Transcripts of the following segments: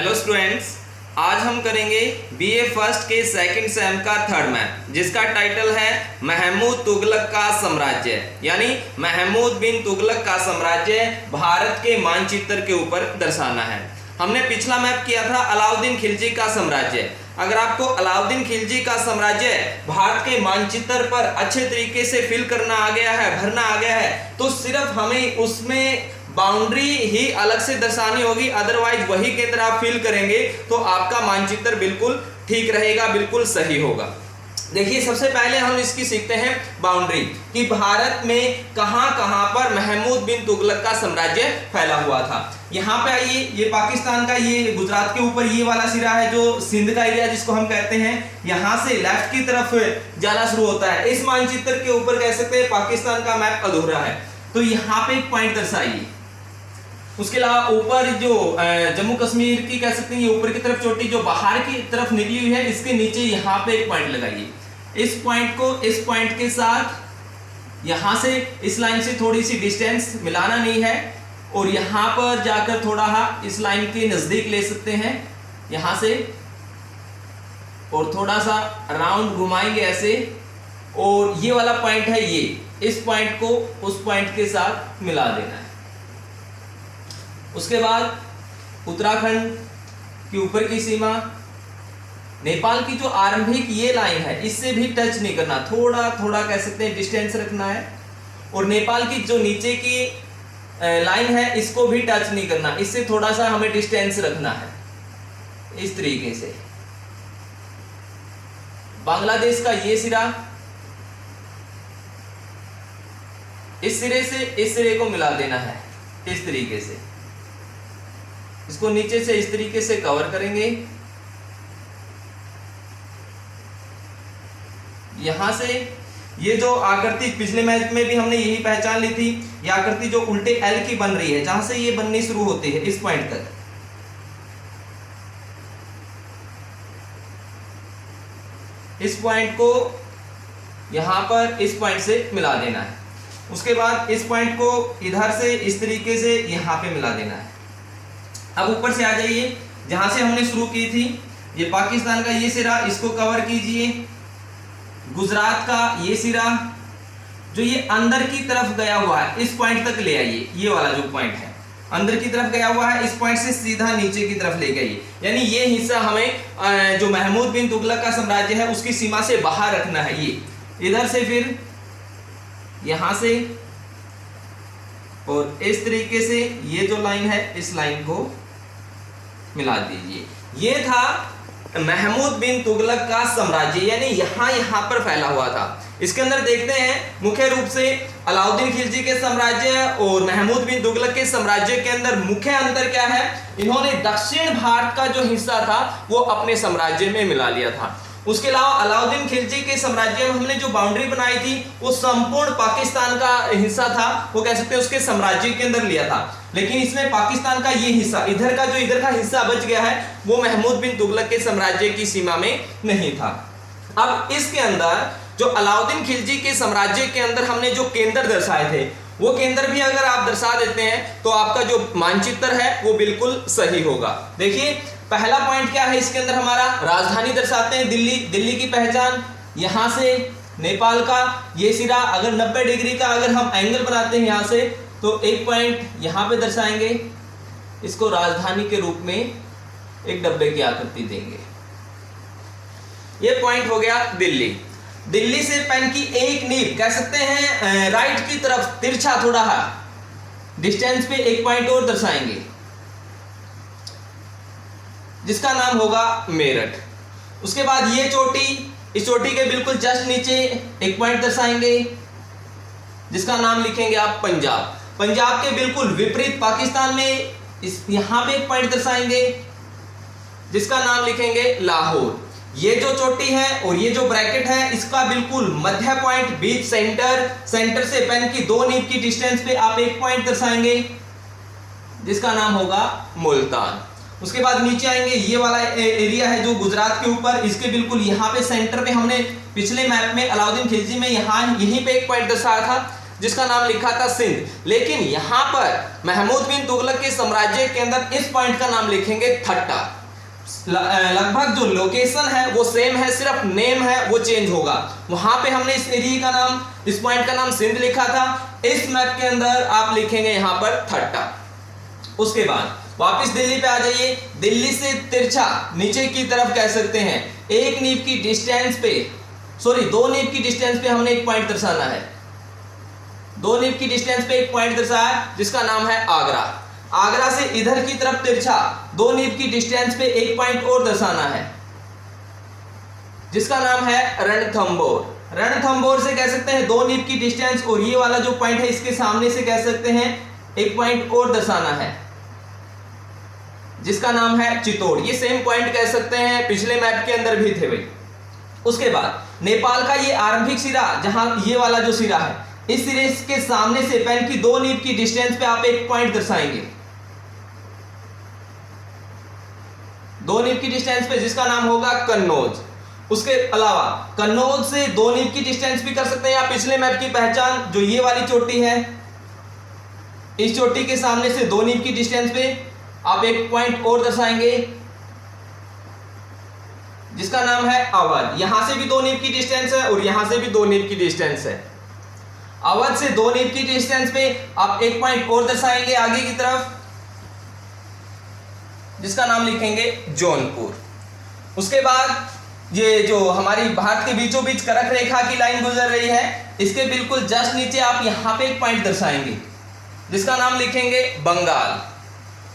Hello students, आज हम करेंगे बीए फर्स्ट के सेकंड सेम का थर्ड मैप जिसका टाइटल है महमूद तुगलक का साम्राज्य, यानी महमूद बिन तुगलक का साम्राज्य भारत के मानचित्र के ऊपर दर्शाना है। हमने पिछला मैप किया था अलाउद्दीन खिलजी का साम्राज्य। अगर आपको अलाउद्दीन खिलजी का साम्राज्य भारत के मानचित्र पर अच्छे तरीके से फिल करना आ गया है, भरना आ गया है, तो सिर्फ हमें उसमें बाउंड्री ही अलग से दर्शानी होगी, अदरवाइज वही के अंदर आप फिल करेंगे तो आपका मानचित्र बिल्कुल ठीक रहेगा, बिल्कुल सही होगा। देखिए, सबसे पहले हम इसकी सीखते हैं बाउंड्री कि भारत में कहां कहां पर महमूद बिन तुगलक का साम्राज्य फैला हुआ था। यहाँ पे आइए, ये पाकिस्तान का, ये गुजरात के ऊपर ये वाला सिरा है जो सिंध का एरिया जिसको हम कहते हैं, यहाँ से लेफ्ट की तरफ जाना शुरू होता है। इस मानचित्र के ऊपर कह सकते हैं पाकिस्तान का मैप अधूरा है, तो यहाँ पे एक पॉइंट दर्शाइए। उसके अलावा ऊपर जो जम्मू कश्मीर की कह सकते हैं, ये ऊपर की तरफ चोटी जो बाहर की तरफ निकली हुई है, इसके नीचे यहाँ पे एक पॉइंट लगाइए। इस पॉइंट को इस पॉइंट के साथ यहाँ से इस लाइन से थोड़ी सी डिस्टेंस मिलाना नहीं है, और यहाँ पर जाकर थोड़ा इस लाइन के नजदीक ले सकते हैं यहाँ से, और थोड़ा सा राउंड घुमाएंगे ऐसे, और ये वाला पॉइंट है, ये इस पॉइंट को उस पॉइंट के साथ मिला देना है। उसके बाद उत्तराखंड की ऊपर की सीमा, नेपाल की जो आरंभिक ये लाइन है, इससे भी टच नहीं करना, थोड़ा थोड़ा कह सकते हैं डिस्टेंस रखना है, और नेपाल की जो नीचे की लाइन है इसको भी टच नहीं करना, इससे थोड़ा सा हमें डिस्टेंस रखना है। इस तरीके से बांग्लादेश का ये सिरा इस सिरे से इस सिरे को मिला देना है, इस तरीके से इसको नीचे से इस तरीके से कवर करेंगे। यहां से ये जो आकृति पिछले मैच में भी हमने यही पहचान ली थी, ये आकृति जो उल्टे एल की बन रही है, जहां से ये बननी शुरू होती है इस पॉइंट तक, इस पॉइंट को यहां पर इस पॉइंट से मिला देना है। उसके बाद इस पॉइंट को इधर से इस तरीके से यहां पे मिला देना है। अब ऊपर से आ जाइए, जहां से हमने शुरू की थी, ये पाकिस्तान का ये सिरा, इसको कवर कीजिए। गुजरात का ये सिरा जो ये अंदर की तरफ गया हुआ है, इस पॉइंट तक ले आइए। ये वाला जो पॉइंट है अंदर की तरफ गया हुआ है, इस पॉइंट से सीधा नीचे की तरफ ले गई, यानी ये हिस्सा हमें जो महमूद बिन तुगलक का साम्राज्य है उसकी सीमा से बाहर रखना है। ये इधर से फिर यहां से, और इस तरीके से ये जो लाइन है इस लाइन को मिला दीजिए। ये था महमूद बिन तुगलक का साम्राज्य, यानी यहां पर फैला हुआ था। इसके अंदर देखते हैं मुख्य रूप से अलाउद्दीन खिलजी के साम्राज्य और महमूद बिन तुगलक के साम्राज्य के अंदर मुख्य अंतर क्या है। इन्होंने दक्षिण भारत का जो हिस्सा था वो अपने साम्राज्य में मिला लिया था। उसके अलावा अलाउद्दीन खिलजी के साम्राज्य में हमने जो बाउंड्री बनाई थी वो संपूर्ण पाकिस्तान का हिस्सा था, वो कह सकते हैं उसके साम्राज्य के अंदर लिया था। लेकिन इसमें पाकिस्तान का ये हिस्सा, इधर का हिस्सा बच गया है, वो महमूद बिन तुगलक के साम्राज्य की सीमा में नहीं था। अब इसके अंदर जो अलाउद्दीन खिलजी के साम्राज्य के अंदर हमने जो केंद्र दर्शाए थे, वो केंद्र भी अगर आप दर्शा देते हैं तो आपका जो मानचित्र है वो बिल्कुल सही होगा। देखिए, पहला पॉइंट क्या है इसके अंदर, हमारा राजधानी दर्शाते हैं दिल्ली। दिल्ली की पहचान यहां से नेपाल का ये सिरा, अगर 90 डिग्री का अगर हम एंगल बनाते हैं यहां से, तो एक पॉइंट यहां पे दर्शाएंगे, इसको राजधानी के रूप में एक डब्बे की आकृति देंगे। ये पॉइंट हो गया दिल्ली। दिल्ली से पेन की एक नीब कह सकते हैं राइट की तरफ तिरछा थोड़ा डिस्टेंस पे एक पॉइंट और दर्शाएंगे जिसका नाम होगा मेरठ। उसके बाद ये चोटी, इस चोटी के बिल्कुल जस्ट नीचे एक पॉइंट दर्शाएंगे जिसका नाम लिखेंगे आप पंजाब। पंजाब के बिल्कुल विपरीत पाकिस्तान में इस यहां पे एक पॉइंट दर्शाएंगे जिसका नाम लिखेंगे लाहौर। ये जो चोटी है और ये जो ब्रैकेट है, इसका बिल्कुल मध्य पॉइंट, बीच सेंटर से पेन की 2 नीब की डिस्टेंस पे आप एक पॉइंट दर्शाएंगे जिसका नाम होगा मुल्तान। उसके बाद नीचे आएंगे, ये वाला एरिया है जो गुजरात के ऊपर, इसके बिल्कुल यहाँ पे सेंटर पे हमने पिछले मैप में अलाउद्दीन खिलजी में यहीं पे एक पॉइंट दर्शाया था जिसका नाम लिखा था सिंध। लेकिन यहां पर महमूद बिन तुगलक के साम्राज्य के अंदर इस पॉइंट का नाम लिखेंगे थट्टा। लगभग जो लोकेशन है वो सेम है, सिर्फ नेम है वो चेंज होगा। वहां पे हमने इस एरिया का नाम, इस पॉइंट का नाम सिंध लिखा था, इस मैप के अंदर आप लिखेंगे यहां पर थट्टा। उसके बाद वापस दिल्ली पे आ जाइए। दिल्ली से तिरछा नीचे की तरफ कह सकते हैं, एक नीव की डिस्टेंस पे, सॉरी 2 नीव की डिस्टेंस पे हमने एक पॉइंट दर्शाना है। 2 नीव की डिस्टेंस पे एक पॉइंट दर्शाया जिसका नाम है आगरा। आगरा से इधर की तरफ तिरछा 2 नीव की डिस्टेंस पे एक पॉइंट और दर्शाना है जिसका नाम है रणथंबोर। रणथंबोर से कह सकते हैं 2 नीव की डिस्टेंस, और ये वाला जो पॉइंट है इसके सामने से कह सकते हैं एक पॉइंट और दर्शाना है जिसका नाम है चित्तौड़। ये सेम पॉइंट कह सकते हैं, पिछले मैप के अंदर भी थे भाई। उसके बाद नेपाल का ये आरंभिक सिरा, जहां ये वाला जो सिरा है, इस सिरे के सामने से पेन की 2 नीव की डिस्टेंस पे आप एक पॉइंट दर्शाएंगे, 2 नीव की डिस्टेंस पे, जिसका नाम होगा कन्नौज। उसके अलावा कन्नौज से 2 नीव की डिस्टेंस भी कर सकते हैं। या पिछले मैप की पहचान जो ये वाली चोटी है, इस चोटी के सामने से 2 नीव की डिस्टेंस पे आप एक पॉइंट और दर्शाएंगे जिसका नाम है अवध। यहां से भी 2 नीव की डिस्टेंस है और यहां से भी 2 नीव की डिस्टेंस है। अवध से 2 नीव की डिस्टेंस पे आप एक पॉइंट और दर्शाएंगे आगे की तरफ जिसका नाम लिखेंगे जौनपुर। उसके बाद ये जो हमारी भारत के बीचों बीच कर्क रेखा की लाइन गुजर रही है, इसके बिल्कुल जस्ट नीचे आप यहां पे एक पॉइंट दर्शाएंगे जिसका नाम लिखेंगे बंगाल।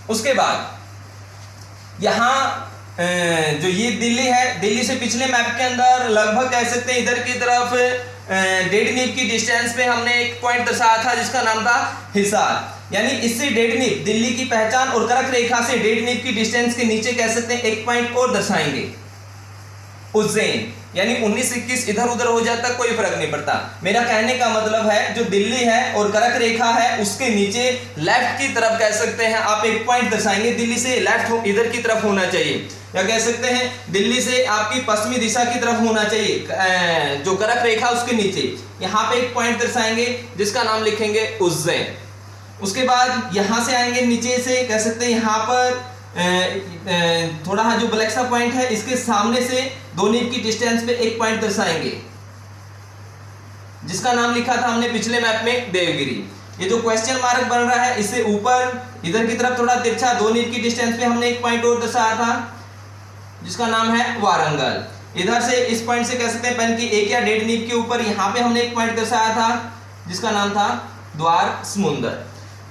उसके बाद यहां जो ये दिल्ली है, दिल्ली से पिछले मैप के अंदर लगभग कह सकते हैं इधर की तरफ 1.5 नीव की डिस्टेंस पे हमने एक पॉइंट दर्शाया था जिसका नाम था हिसार। यानी इससे 1.5 नीव दिल्ली की पहचान और कर्क रेखा से 1.5 नीव की डिस्टेंस के नीचे कह सकते हैं एक पॉइंट और दर्शाएंगे उज्जैन। यानी 19-21 इधर उधर हो जाता कोई फर्क नहीं पड़ता। मेरा कहने का मतलब है जो दिल्ली है और कर्क रेखा है उसके नीचे लेफ्ट की तरफ कह सकते हैं आप एक पॉइंट दर्शाएंगे। दिल्ली से लेफ्ट इधर की तरफ होना चाहिए, या कह सकते हैं दिल्ली से आपकी पश्चिमी दिशा की तरफ होना चाहिए, जो कर्क रेखा उसके नीचे यहाँ पे एक पॉइंट दर्शाएंगे जिसका नाम लिखेंगे उज्जैन। उसके बाद यहां से आएंगे नीचे से कह सकते हैं यहाँ पर थोड़ा जो ब्लैक सा पॉइंट है इसके सामने से 2 नीव की डिस्टेंस पे एक पॉइंट दर्शाएंगे जिसका नाम लिखा था हमने पिछले मैप में देवगिरी। ये जो क्वेश्चन मार्क बन रहा है इससे ऊपर इधर की तरफ थोड़ा तिरछा 2 नीव की डिस्टेंस पे हमने एक पॉइंट और दर्शाया था जिसका नाम है वारंगल। इधर से इस पॉइंट से कह सकते हैं पेन की 1 या 1.5 नीव के ऊपर यहाँ पे हमने एक पॉइंट दर्शाया था जिसका नाम था द्वार समुंदर।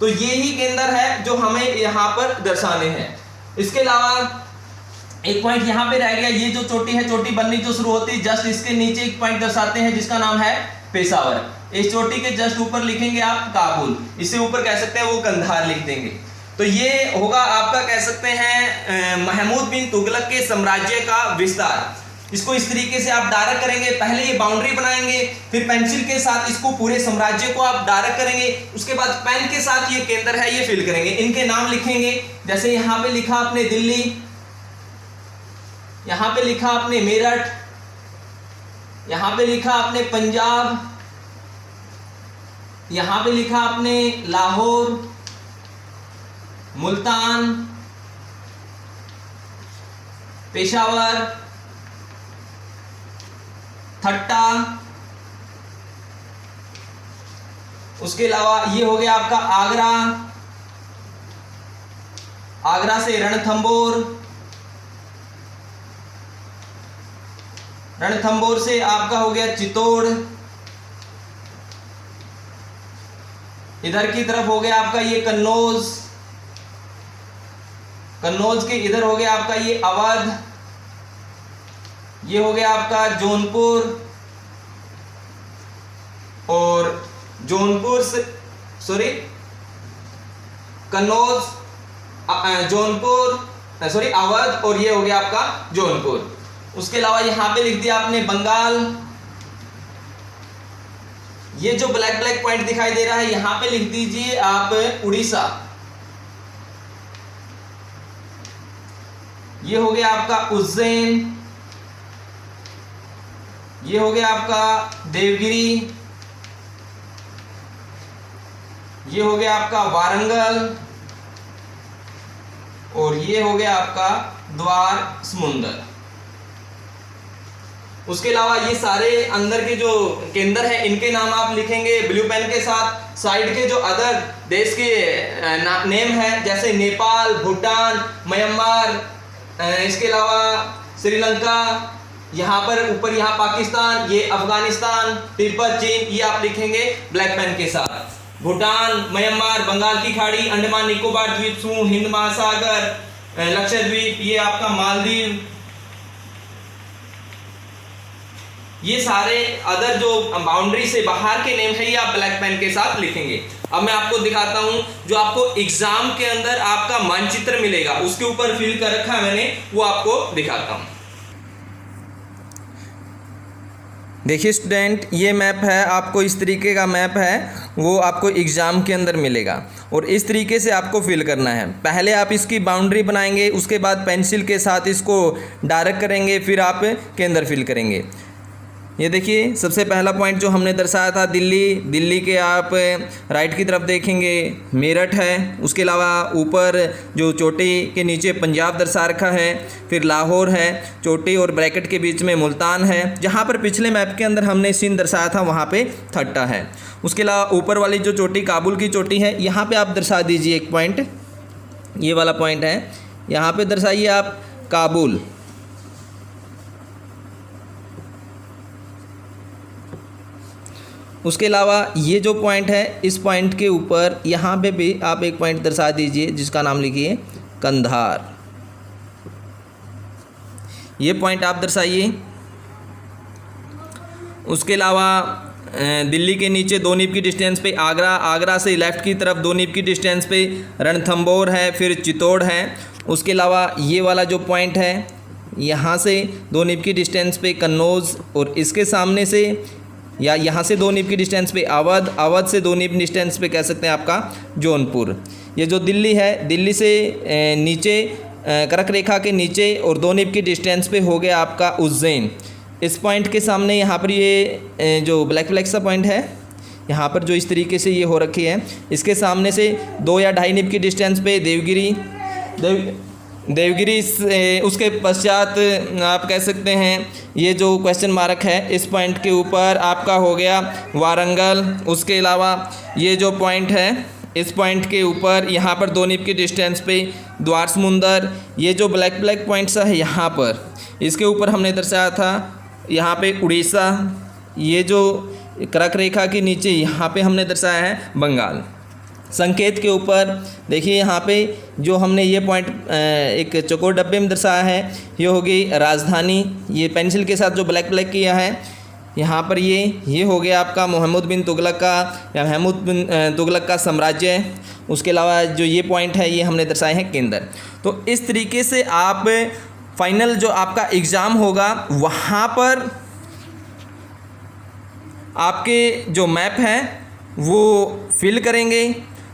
तो ये ही केंद्र है जो हमें यहाँ पर दर्शाने हैं। इसके अलावा एक पॉइंट यहाँ पे रह गया, ये जो चोटी है, चोटी बननी जो शुरू होती है जस्ट इसके नीचे एक पॉइंट दर्शाते हैं जिसका नाम है पेशावर। इस चोटी के जस्ट ऊपर लिखेंगे आप काबुल, इससे ऊपर कह सकते हैं वो कंधार लिख देंगे। तो ये होगा आपका कह सकते हैं महमूद बिन तुगलक के साम्राज्य का विस्तार। इसको इस तरीके से आप डायरेक्ट करेंगे, पहले ये बाउंड्री बनाएंगे, फिर पेंसिल के साथ इसको पूरे साम्राज्य को आप डायरेक्ट करेंगे, उसके बाद पेन के साथ ये केंद्र है ये फिल करेंगे, इनके नाम लिखेंगे। जैसे यहाँ पे लिखा आपने दिल्ली, यहाँ पे लिखा आपने मेरठ, यहाँ पे लिखा आपने पंजाब, यहाँ पे लिखा आपने लाहौर, मुल्तान, पेशावर, थट्टा। उसके अलावा ये हो गया आपका आगरा, आगरा से रणथंबोर, रणथंबोर से आपका हो गया चित्तौड़, इधर की तरफ हो गया आपका ये कन्नौज, कन्नौज के इधर हो गया आपका ये अवध, ये हो गया आपका जौनपुर, और जौनपुर से सॉरी कन्नौज, जौनपुर सॉरी अवध, और ये हो गया आपका जौनपुर। उसके अलावा यहां पे लिख दिया आपने बंगाल। ये जो ब्लैक ब्लैक पॉइंट दिखाई दे रहा है यहां पे लिख दीजिए आप उड़ीसा। ये हो गया आपका उज्जैन, ये हो गया आपका देवगिरी, ये हो गया आपका वारंगल, और ये हो गया आपका द्वार समुंदर। उसके अलावा ये सारे अंदर के जो केंद्र है इनके नाम आप लिखेंगे ब्लू पेन के साथ। साइड के जो अदर देश के नेम है जैसे नेपाल, भूटान, म्यांमार, इसके अलावा श्रीलंका, यहाँ पर ऊपर यहाँ पाकिस्तान, ये अफगानिस्तान, तिब्बत, चीन, ये आप लिखेंगे ब्लैक पेन के साथ। भूटान, म्यांमार, बंगाल की खाड़ी, अंडमान निकोबार द्वीप समूह, हिंद महासागर, लक्षद्वीप, ये आपका मालदीव, ये सारे अदर जो बाउंड्री से बाहर के नेम है ये आप ब्लैक पेन के साथ लिखेंगे। अब मैं आपको दिखाता हूं, जो आपको एग्जाम के अंदर आपका मानचित्र मिलेगा उसके ऊपर फिल कर रखा है मैंने, वो आपको दिखाता हूं। देखिए स्टूडेंट, ये मैप है, आपको इस तरीके का मैप है, वो आपको एग्ज़ाम के अंदर मिलेगा और इस तरीके से आपको फिल करना है। पहले आप इसकी बाउंड्री बनाएंगे, उसके बाद पेंसिल के साथ इसको डायरेक्ट करेंगे, फिर आप केंद्र फिल करेंगे। ये देखिए सबसे पहला पॉइंट जो हमने दर्शाया था दिल्ली के आप राइट की तरफ देखेंगे मेरठ है। उसके अलावा ऊपर जो चोटी के नीचे पंजाब दर्शा रखा है, फिर लाहौर है, चोटी और ब्रैकेट के बीच में मुल्तान है। जहाँ पर पिछले मैप के अंदर हमने सिंध दर्शाया था वहाँ पे ठट्टा है। उसके अलावा ऊपर वाली जो चोटी काबुल की चोटी है, यहाँ पर आप दर्शा दीजिए एक पॉइंट, ये वाला पॉइंट है, यहाँ पर दर्शाइए आप काबुल। उसके अलावा ये जो पॉइंट है, इस पॉइंट के ऊपर यहाँ पे भी आप एक पॉइंट दर्शा दीजिए जिसका नाम लिखिए कंधार। ये पॉइंट आप दर्शाइए। उसके अलावा दिल्ली के नीचे 2 नीब की डिस्टेंस पे आगरा से लेफ़्ट की तरफ 2 नीब की डिस्टेंस पे रणथंबोर है, फिर चित्तौड़ है। उसके अलावा ये वाला जो पॉइंट है, यहाँ से 2 नीब की डिस्टेंस पे कन्नौज, और इसके सामने से या यहाँ से 2 नीब की डिस्टेंस पे अवध से 2 नीब डिस्टेंस पे कह सकते हैं आपका जौनपुर। ये जो दिल्ली है, दिल्ली से नीचे कर्क रेखा के नीचे और 2 नीब की डिस्टेंस पे हो गया आपका उज्जैन। इस पॉइंट के सामने यहाँ पर ये जो ब्लैक सा पॉइंट है, यहाँ पर जो इस तरीके से ये हो रखी है, इसके सामने से 2 या 2.5 नीब की डिस्टेंस पे देवगिरी उसके पश्चात आप कह सकते हैं ये जो क्वेश्चन मार्क है, इस पॉइंट के ऊपर आपका हो गया वारंगल। उसके अलावा ये जो पॉइंट है, इस पॉइंट के ऊपर यहाँ पर 2 नीब की डिस्टेंस पे द्वार समुंदर। ये जो ब्लैक पॉइंट्स है यहाँ पर, इसके ऊपर हमने दर्शाया था यहाँ पे उड़ीसा। ये जो कर्क रेखा के नीचे यहाँ पे हमने दर्शाया है बंगाल। संकेत के ऊपर देखिए यहाँ पे जो हमने ये पॉइंट एक चौकोर डब्बे में दर्शाया है, ये होगी राजधानी। ये पेंसिल के साथ जो ब्लैक किया है यहाँ पर, ये हो गया आपका मोहम्मद बिन तुगलक का या महमूद बिन तुगलक का साम्राज्य। उसके अलावा जो ये पॉइंट है, ये हमने दर्शाए हैं केंद्र। तो इस तरीके से आप फाइनल जो आपका एग्ज़ाम होगा वहाँ पर आपके जो मैप है वो फिल करेंगे,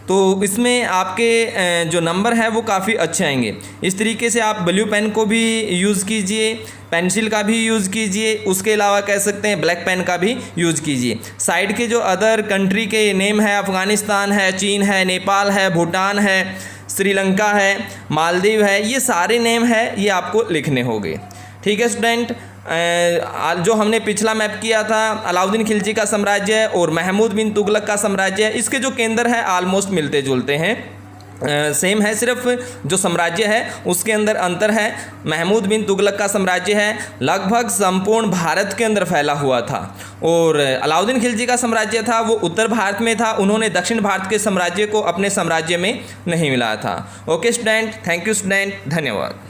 तो इसमें आपके जो नंबर है वो काफ़ी अच्छे आएंगे। इस तरीके से आप ब्लू पेन को भी यूज़ कीजिए, पेंसिल का भी यूज़ कीजिए, उसके अलावा कह सकते हैं ब्लैक पेन का भी यूज़ कीजिए। साइड के जो अदर कंट्री के नेम है, अफ़गानिस्तान है, चीन है, नेपाल है, भूटान है, श्रीलंका है, मालदीव है, ये सारे नेम है, ये आपको लिखने होंगे। ठीक है स्टूडेंट, जो हमने पिछला मैप किया था अलाउद्दीन खिलजी का साम्राज्य और महमूद बिन तुगलक का साम्राज्य, इसके जो केंद्र है आलमोस्ट मिलते जुलते हैं, सेम है, सिर्फ जो साम्राज्य है उसके अंदर अंतर है। महमूद बिन तुगलक का साम्राज्य है लगभग संपूर्ण भारत के अंदर फैला हुआ था, और अलाउद्दीन खिलजी का साम्राज्य था वो उत्तर भारत में था, उन्होंने दक्षिण भारत के साम्राज्य को अपने साम्राज्य में नहीं मिलाया था। Okay student, thank you student, धन्यवाद।